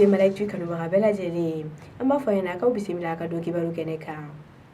Alibi Malaitu Kanuba Bella Jelly, and Bafayana Bisimila Kadoki Barukeneka.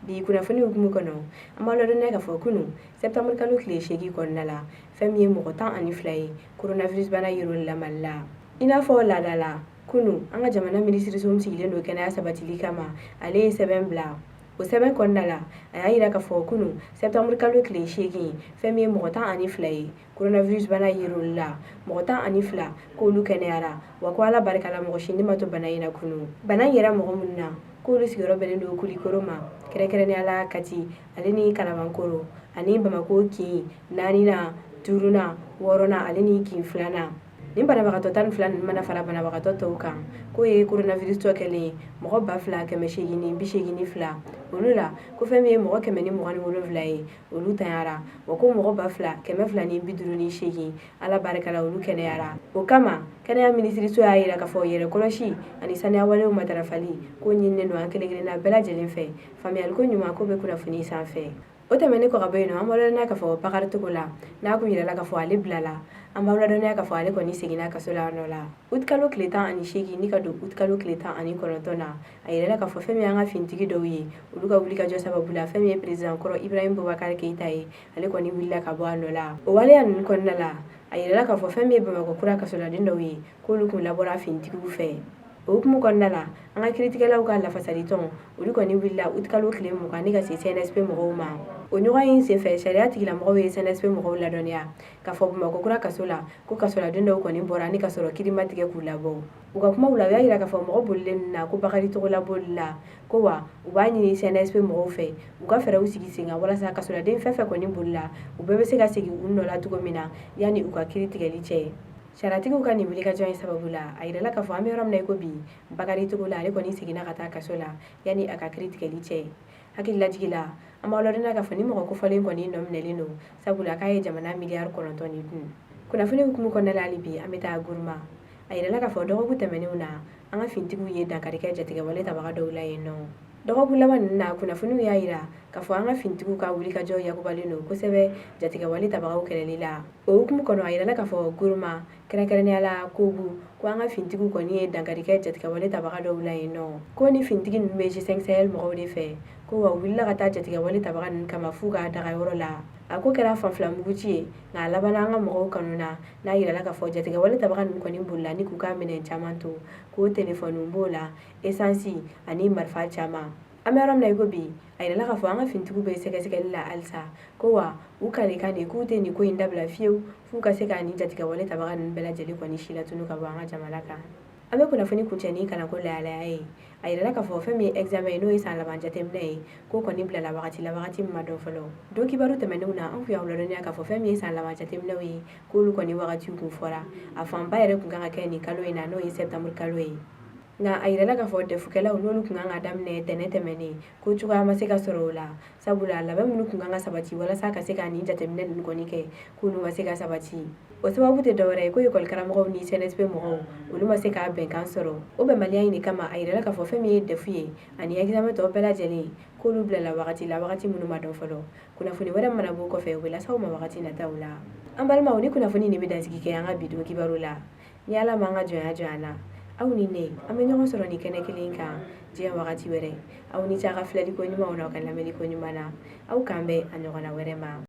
Bi kunafoni hukumu kono amalo donne ka fo kunu septembre kalu kile shegi konnala femi mo tan ani flay coronavirus bana yirol la malla ina fo la kunu anga jamana ministry som sigile no kana sabatili kama ale 7 bla o 7 konnala ayira ka fo kunu septembre kalu kile shegi femi mo tan ani flay coronavirus bana yirol la mo tan ani fla ko lu kenara wa kwala barkala mo shindi mato bana ina kunu bana yira mo munna ko lu sigoro bele do kuli koroma kere ni ala kati alini kalabankoro ani bamako ki nanina turuna worona alini ki flana nimbana bagato tan flan mana fara bana bagato to kan ko e coronavirus to kele mo ba fla ke meshigini bishigini fla ulula ko femi mo ke meni mo ngani wolo vlae ulu tayara ko mo ba fla ke me fla ni biduruni shegi ala barakala ulu kene yara o kama kene ya ministry so ayira ka fo yere koloshi ani sane awale o matarafali ko nyinne no ankele na bela jelen fe fami al ko nyuma ko be kuna funi sanfe o temene ko gabayno amalo na ka fo pakartu kola na ko yira la ka fo ali blala amalo na ka fo ali ko ni sigina ka sola nola utkalo kleta ani shegi ni ka do utkalo kleta ani konontona ayira la ka fo femi anga fintigi do yi uluka wulika jo sababu la femi president koro Ibrahim Boubacar Keita yi ali ko ni willa ka bo anola o wale an ko nala ayira la ka fo femi be mako kura ka sola dindo yi ko lukun labora fintigi fe o kuma konnala anga kritikala ka la fasaliton uluko ni willa utkalo klemu ka ni ka CNSP mo ma o nyoga yin se fe sharia tigila mo we CNSP mo la donia ka fo buma ko kura kasola ko kasola dindo ko ni bora ni kasoro kidima tige kula bo o ka kuma ula ya ira ka fo mo bolen na ko bakari to la bolla ko wa u ba ni CNSP mo fe u ka fera usigi singa wala sa kasola den fefe ko ni bolla u bebe se ka sigi unno la tugo mina yani u ka kritikali che sharatigu ka ni bulika join sababula ayira la ka fo ameram na ko bi bakari to la ko ni sigina kata kasola yani aka kritikali che hakilla jigila amalo dina ka fani mo ko falen ko ni nomnelino sabula kay jamana miliyar konontoni dun kuna fani hukumu ko nala alibi ameta gurma ayira la ka fo dogo gutemeni una anga fintigu ye dankari ka jatiga wale tabaga dawla yeno dogo bulaban na kuna fani ya ira ka fo anga fintigu ka wuli ka jo yakubalino ko sebe jatiga wale tabaga kelelila o hukumu ko ayira la ka fo gurma kere ni ala kogu ko anga fintigu ko ni dankari ka jatiga wale tabaga dawla yeno ko ni fintigi nbe G5 Sahel mo de fe ko wa willa kata jatiga wale tabaga kama fuga daga yoro la ako kera fanfla muguci na labana nga mo kanuna na yira la ka fo jatiga wale tabaga ko ni bulla ni ku ka minen chamanto ko telefonu mbola essence ani marfa chama amaram na gobi ayira la ka fo anga fintigu be seke la alsa ko wa ukale kane ku te ni ko indabla fiu fu ka seka ni jatiga wale tabaga bela jeli ko ni shila tunu ka banga jamalaka abe kuna fani kucheni kana ko la ayira la ka fo femi examen no isa la banja temne ko ko ni bla la wakati ma do folo donc ibaru temene una an kuya wala ne ka fo femi isa la banja temne wi ko lu ko ni wakati ku fora afan bayre ku nganga ke ni kalo ina no septembre kalo nga ayira la ka fo de fukela ulolu ku nganga damne temene ko chuga ma se ka sorola sabula la ba munu ku nganga sabati wala sa ka se ka ni jatemne ko ni ke ku nu ma se ka sabati o sababu te dawara ko yekol karamo ni CNSP mo ulu ma se ka ben kan soro o be maliya ni kama ayira la ka fo femi de fuye ani examen to bela jeli ko lu bla la wakati munu ma don folo kuna funi wada mana bo ko fe wala saw ma wakati na tawla ambal ma woni kuna funi ni be dansiki ke anga bidu kibarula ni ala manga joya aw ni ne amenyo soro ni kene kilinka je wakati were aw ni cha ka flali ko nyuma ona kan lameli ko nyuma na aw kambe anyogona were ma